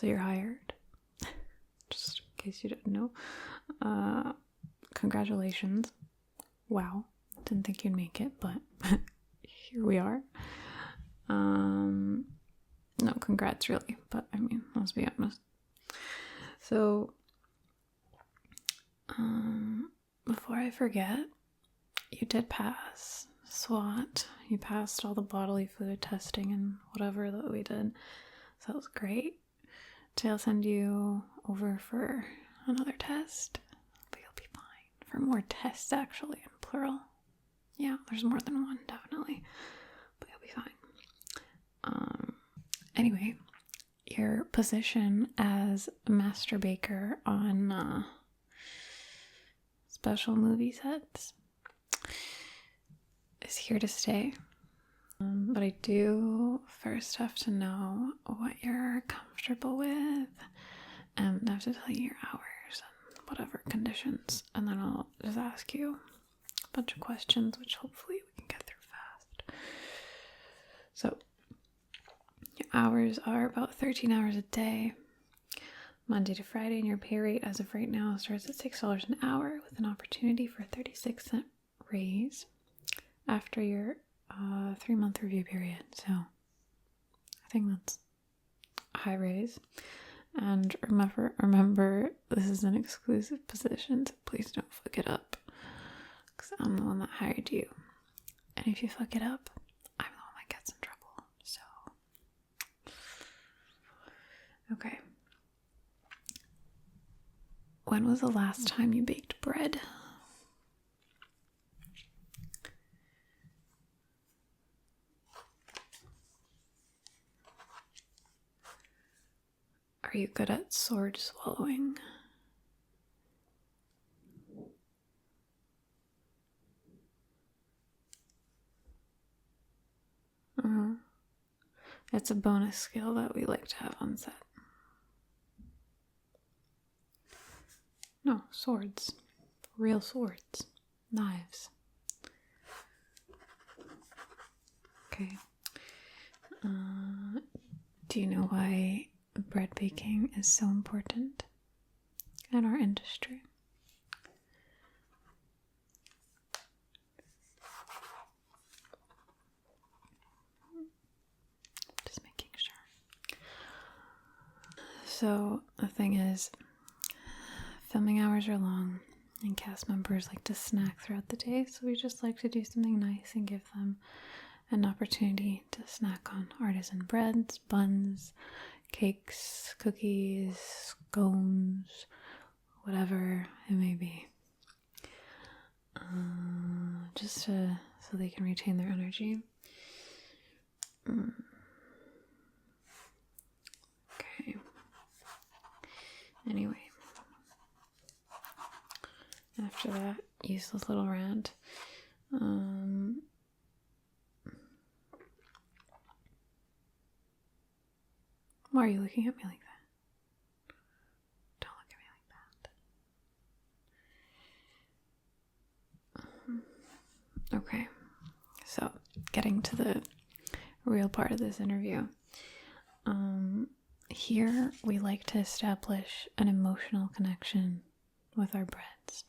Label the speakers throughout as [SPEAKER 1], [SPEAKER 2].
[SPEAKER 1] So you're hired. Just in case you didn't know. Congratulations. Wow. Didn't think you'd make it, but here we are. No, congrats really, but I mean, let's be honest. So, before I forget, you did pass SWOT. You passed all the bodily fluid testing and whatever that we did. So that was great. So I'll send you over for another test, but you'll be fine. For more tests, actually, in plural. Yeah, there's more than one, definitely, but you'll be fine. Anyway, your position as a master baker on special movie sets is here to stay. But I do first have to know what you're comfortable with, and I have to tell you your hours and whatever conditions, and then I'll just ask you a bunch of questions, which hopefully we can get through fast. So, your hours are about 13 hours a day, Monday to Friday, and your pay rate as of right now starts at $6 an hour with an opportunity for a 36-cent raise after your 3-month review period. So I think that's a high raise. And remember, this is an exclusive position, so please don't fuck it up, because I'm the one that hired you. And if you fuck it up, I'm the one that gets in trouble. So, okay. When was the last time you baked bread? Are you good at sword swallowing? It's a bonus skill that we like to have on set. No, swords. Real swords. Knives. Okay. Do you know why bread baking is so important in our industry? Just making sure. So the thing is, filming hours are long and cast members like to snack throughout the day, so we just like to do something nice and give them an opportunity to snack on artisan breads, buns, cakes, cookies, scones, whatever it may be. Just so they can retain their energy. Okay. Anyway. After that useless little rant, why are you looking at me like that? Don't look at me like that. Okay, so getting to the real part of this interview. Here we like to establish an emotional connection with our breads.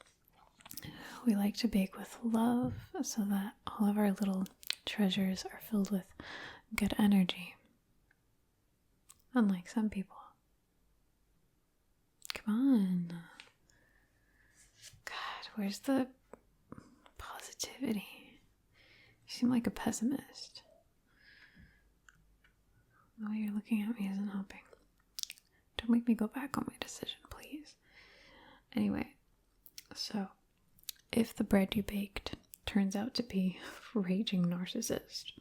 [SPEAKER 1] We like to bake with love so that all of our little treasures are filled with good energy. Unlike some people. Come on. God, where's the positivity? You seem like a pessimist. The way you're looking at me isn't helping. Don't make me go back on my decision, please. Anyway, so if the bread you baked turns out to be a raging narcissist,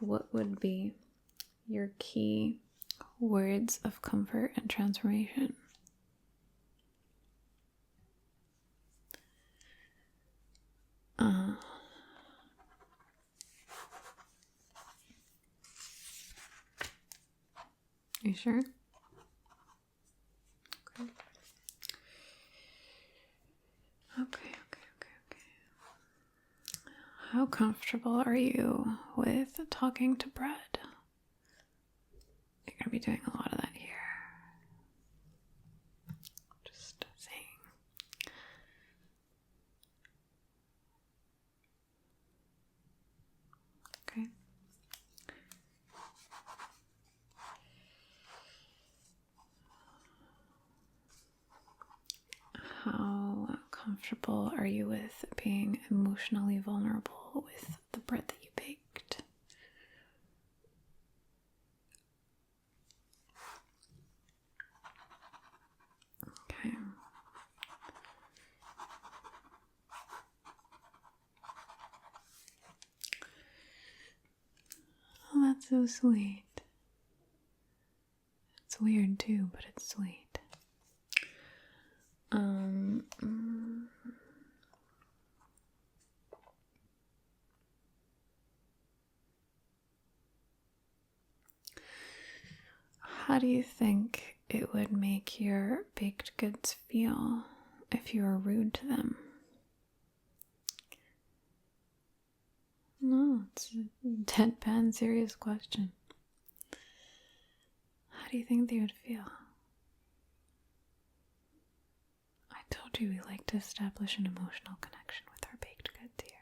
[SPEAKER 1] what would be your key words of comfort and transformation? You sure? Okay. How comfortable are you with talking to bread? You're going to be doing a lot of that here. Okay. How comfortable are you with being emotionally vulnerable with the bread that you baked? Okay. Oh, that's so sweet. It's weird too, but it's sweet. How do you think it would make your baked goods feel if you were rude to them? No, it's a deadpan serious question. How do you think they would feel? I told you we like to establish an emotional connection with our baked goods here.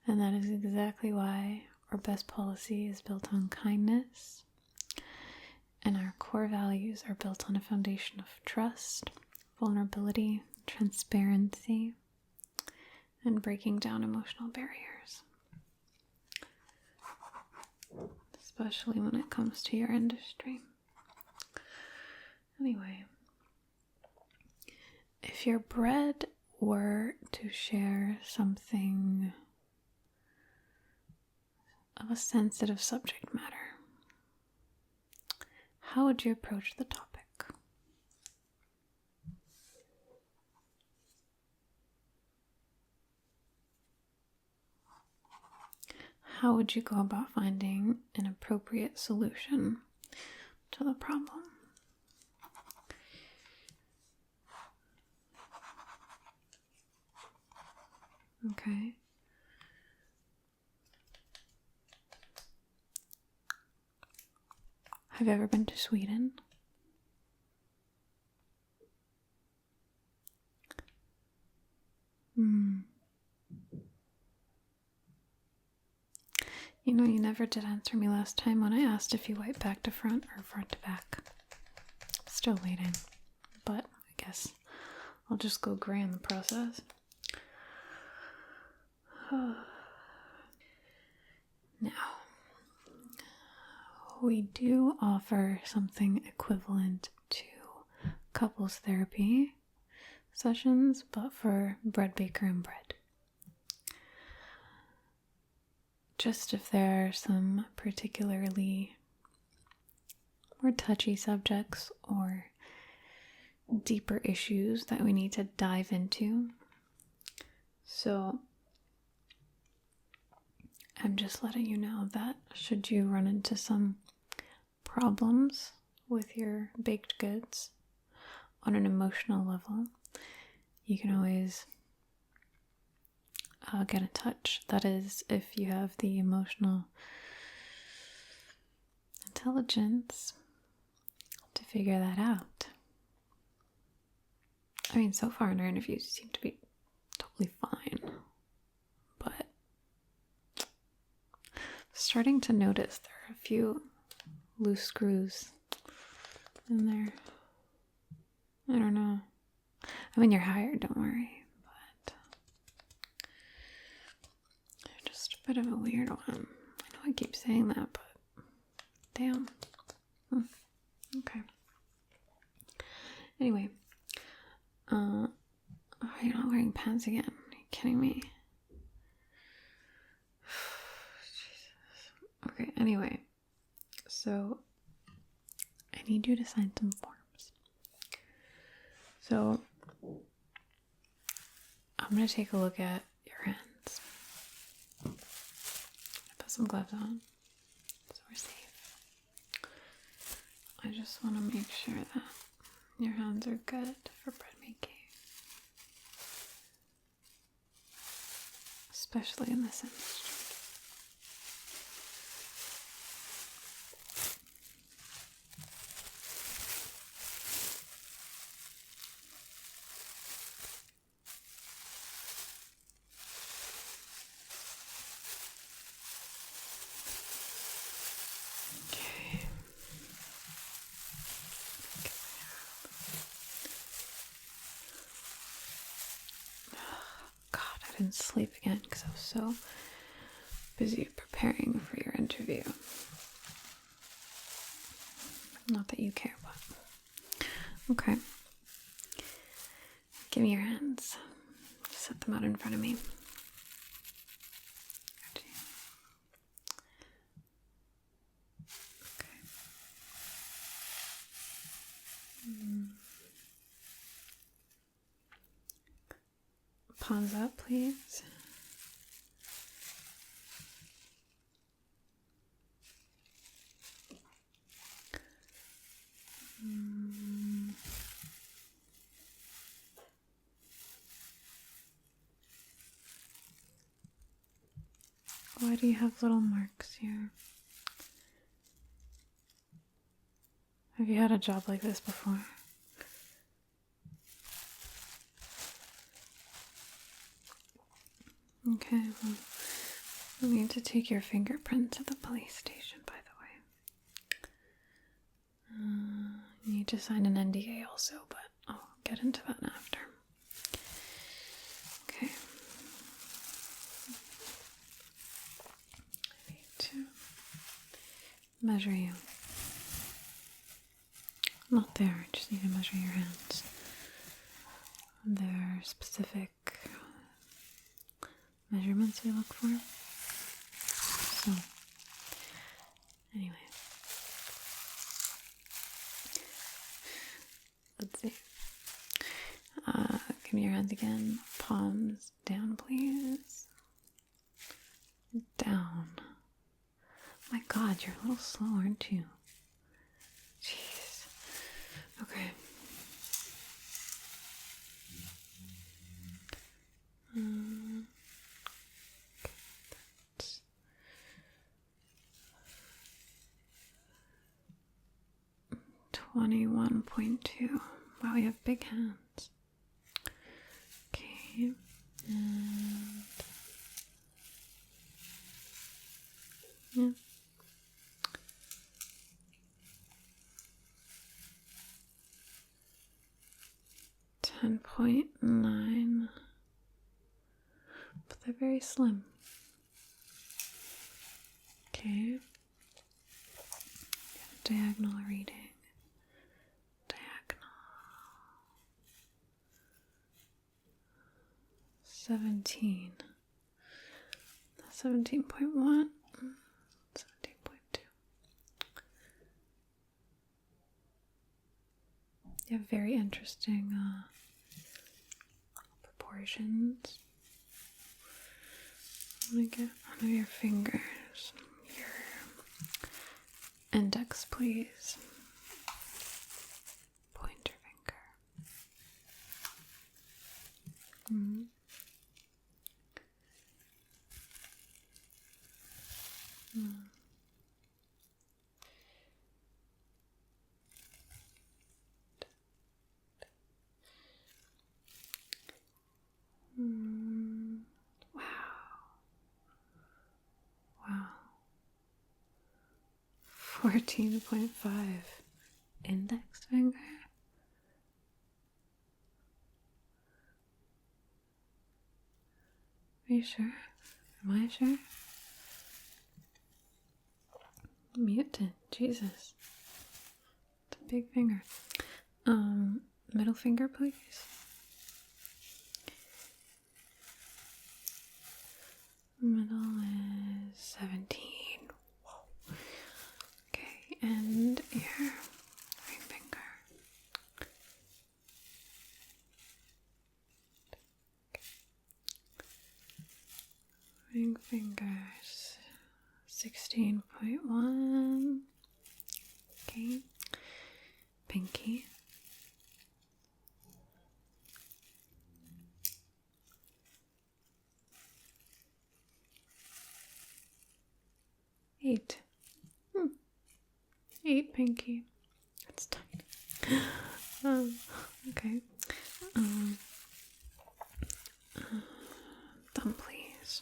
[SPEAKER 1] And that is exactly why our best policy is built on kindness, and our core values are built on a foundation of trust, vulnerability, transparency, and breaking down emotional barriers. Especially when it comes to your industry. Anyway, if your bread were to share something of a sensitive subject matter, how would you approach the topic? How would you go about finding an appropriate solution to the problem? Okay. Have you ever been to Sweden? You know, you never did answer me last time when I asked if you wipe back to front or front to back. Still waiting, but I guess I'll just go gray in the process. Now, we do offer something equivalent to couples therapy sessions, but for bread baker and bread. Just if there are some particularly more touchy subjects or deeper issues that we need to dive into. So I'm just letting you know that should you run into some problems with your baked goods on an emotional level, you can always get in touch. That is, if you have the emotional intelligence to figure that out. I mean, so far in our interviews, you seem to be totally fine, but starting to notice there are a few loose screws in there. I don't know. I mean, you're hired, don't worry, but you're just a bit of a weird one. I know I keep saying that, but damn. Okay. Anyway, you're not wearing pants again. Are you kidding me? Jesus. Okay, anyway, so I need you to sign some forms. So I'm going to take a look at your hands. Put some gloves on so we're safe. I just want to make sure that your hands are good for bread making. Especially in this industry. couldn't sleep again because I was so busy preparing for your interview. Not that you care, but okay. Give me your hands. Set them out in front of me. Okay. Palms up, please. Why do you have little marks here? Have you had a job like this before? Okay, well, I need to take your fingerprints at the police station, by the way. You need to sign an NDA also, but I'll get into that after. Okay. I need to measure you. Not there, I just need to measure your hands. There are specific measurements we look for. So, anyway. Let's see. Give me your hands again. Palms down, please. Down. My God, you're a little slow, aren't you? Jeez. Okay. 21.2. Wow, you have big hands. Okay. And yeah. 10.9. But they're very slim. Okay. Diagonal reading. Diagonal. 17. 17.1. 17.2. You have very interesting proportions. I'm gonna get one of your fingers. Your index, please. Pointer finger. Mm-hmm. Wow. Wow. 14.5 index finger. Are you sure? Am I sure? Mutant. Jesus. It's a big finger. Middle finger, please. Middle is 17. Whoa. Okay, and your ring finger. Ring fingers 16.1. Okay. Pinky. Eight. 8 pinky. That's tiny. Okay. Thumb, please.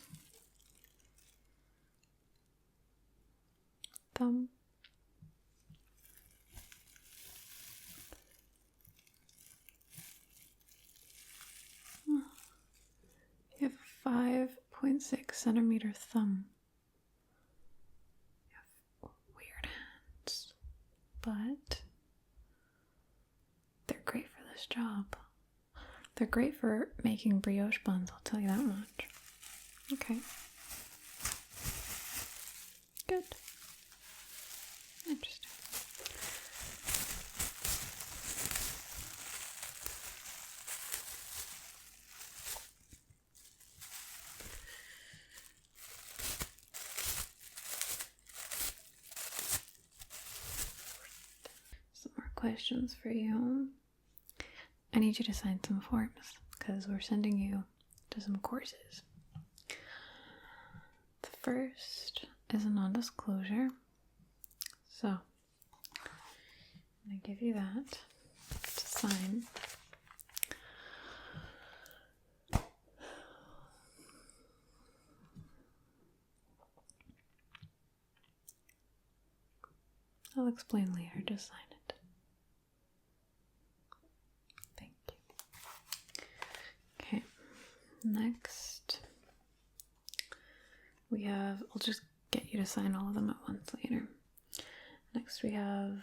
[SPEAKER 1] Thumb. You have 2.6 centimeter thumb. You have weird hands, but they're great for this job. They're great for making brioche buns, I'll tell you that much. Okay. Good. Interesting. Some more questions for you. I need you to sign some forms because we're sending you to some courses. The first is a non-disclosure. So, I'm going to give you that to sign. I'll explain later, just sign it. Thank you. Okay, next we have, I'll just get you to sign all of them at once later. Next we have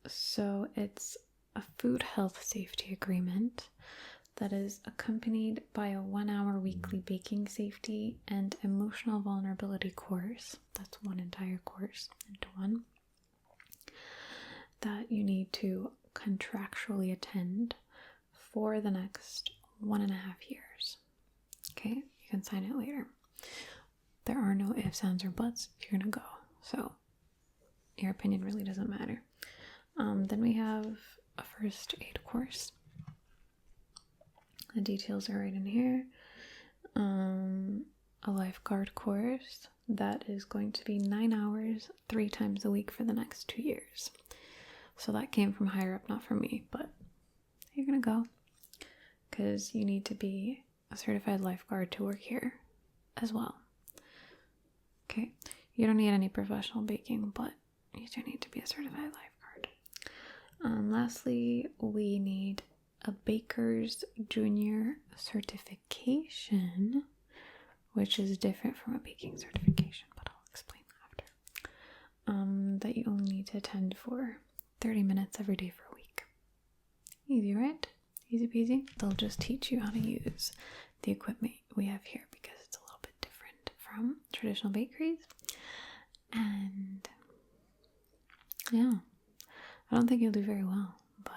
[SPEAKER 1] so it's a food health safety agreement that is accompanied by a 1-hour weekly baking safety and emotional vulnerability course. That's one entire course into one that you need to contractually attend for the next 1.5 years. Okay, you can sign it later. There are no ifs, ands, or buts if you're gonna go, so your opinion really doesn't matter. Then we have a first aid course. The details are right in here. A lifeguard course that is going to be 9 hours, 3 times a week for the next 2 years. So that came from higher up, not from me, but you're gonna go because you need to be a certified lifeguard to work here as well. Okay, you don't need any professional baking, but you do need to be a certified lifeguard. Lastly, we need a baker's junior certification, which is different from a baking certification, but I'll explain after. That you only need to attend for 30 minutes every day for a week. Easy, right? Easy peasy. They'll just teach you how to use the equipment we have here because it's a little bit different from traditional bakeries. And yeah, I don't think you'll do very well, but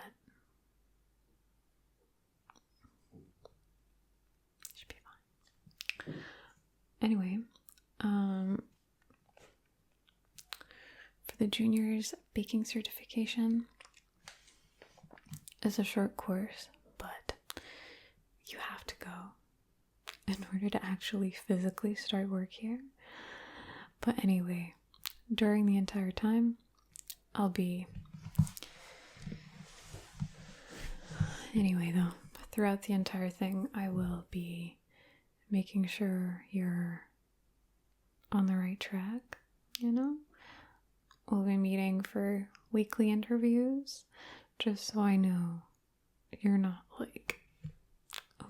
[SPEAKER 1] should be fine. Anyway, for the juniors baking certification, it's a short course, but you have to go in order to actually physically start work here. But anyway, during the entire time, throughout the entire thing, I will be making sure you're on the right track, you know? We'll be meeting for weekly interviews, just so I know you're not, like,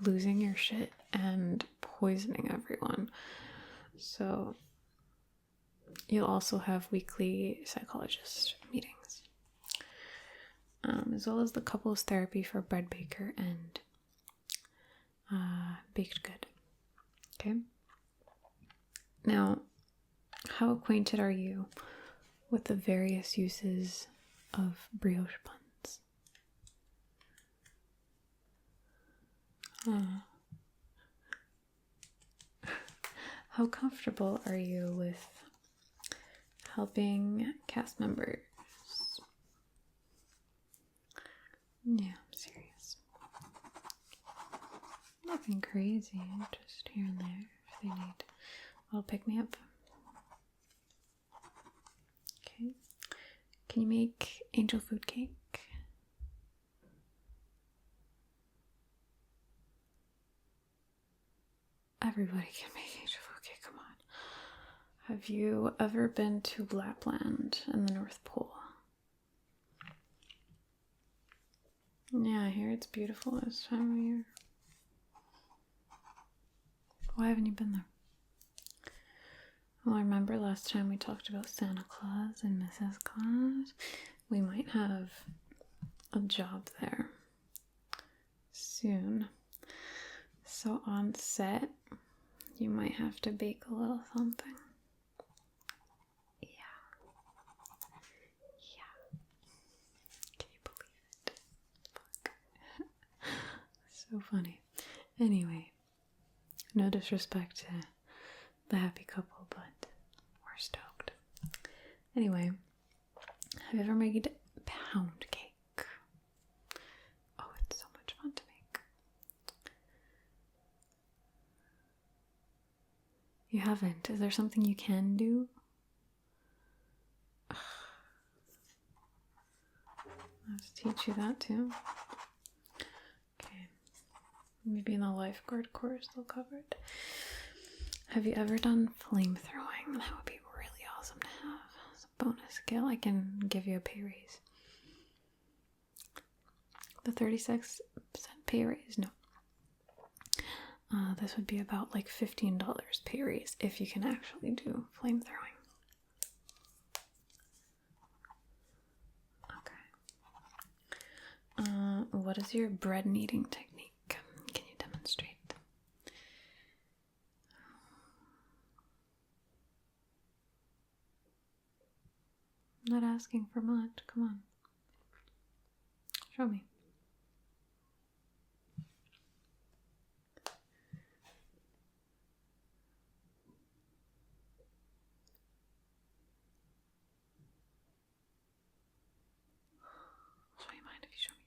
[SPEAKER 1] losing your shit and poisoning everyone. So you'll also have weekly psychologist meetings. As well as the couples therapy for bread baker and baked good. Okay? Now, how acquainted are you with the various uses of brioche buns? How comfortable are you with helping cast members? Yeah, I'm serious. Nothing crazy, just here and there if they need a little pick me up. Okay. Can you make angel food cake? Everybody can make angel food cake, come on. Have you ever been to Lapland in the North Pole? Yeah, I hear it's beautiful this time of year. Why haven't you been there? Well, I remember last time we talked about Santa Claus and Mrs. Claus. We might have a job there soon. So on set, you might have to bake a little something. Yeah. Can you believe it? Fuck. So funny. Anyway, no disrespect to the happy couple, but we're stoked. Anyway, have you ever made pound cake? Oh, it's so much fun to make. You haven't? Is there something you can do? I'll have to teach you that too. Okay. Maybe in the lifeguard course they'll cover it. Have you ever done flame throwing? That would be really awesome to have as a bonus skill. I can give you a pay raise. The 36% pay raise? No. This would be about like $15 pay raise if you can actually do flame throwing. Okay. What is your bread kneading technique? Can you demonstrate? I'm not asking for much. Come on. Show me. Show you mine if you show me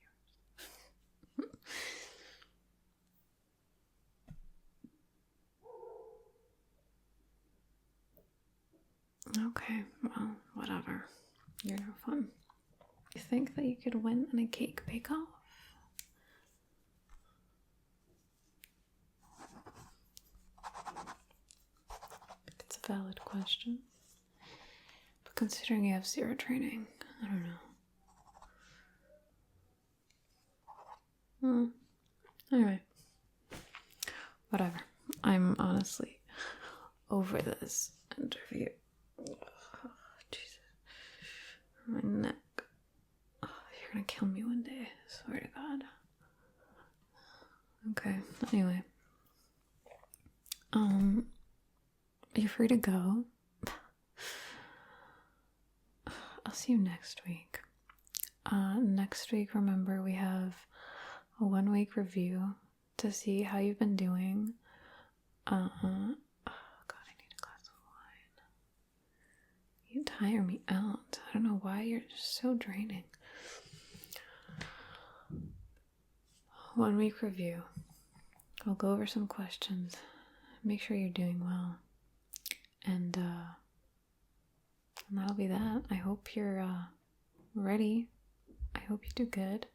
[SPEAKER 1] yours. Okay, well, whatever. You're no fun. You think that you could win in a cake bake-off? It's a valid question. But considering you have zero training, I don't know. Anyway. Whatever. I'm honestly over this interview. Oh, Jesus. My neck. Oh, you're gonna kill me one day. I swear to God. Okay. Anyway. You're free to go. I'll see you next week. Next week, remember, we have a 1-week review to see how you've been doing. Oh God, I need a glass of wine. You tire me out. I don't know why you're just so draining. 1-week review. I'll go over some questions. Make sure you're doing well. And that'll be that. I hope you're ready. I hope you do good.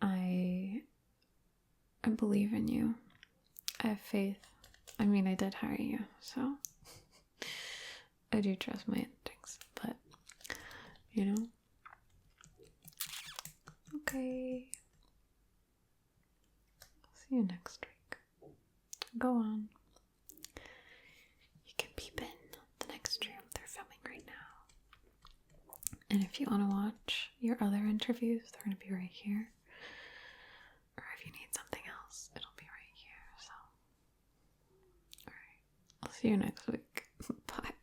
[SPEAKER 1] I believe in you. I have faith. I mean, I did hire you, so I do trust my instincts, but you know. Okay. See you next week. Go on. You can peep in the next room. They're filming right now. And if you want to watch your other interviews, they're going to be right here. Or if you need something else, it'll be right here. So, alright. I'll see you next week. Bye.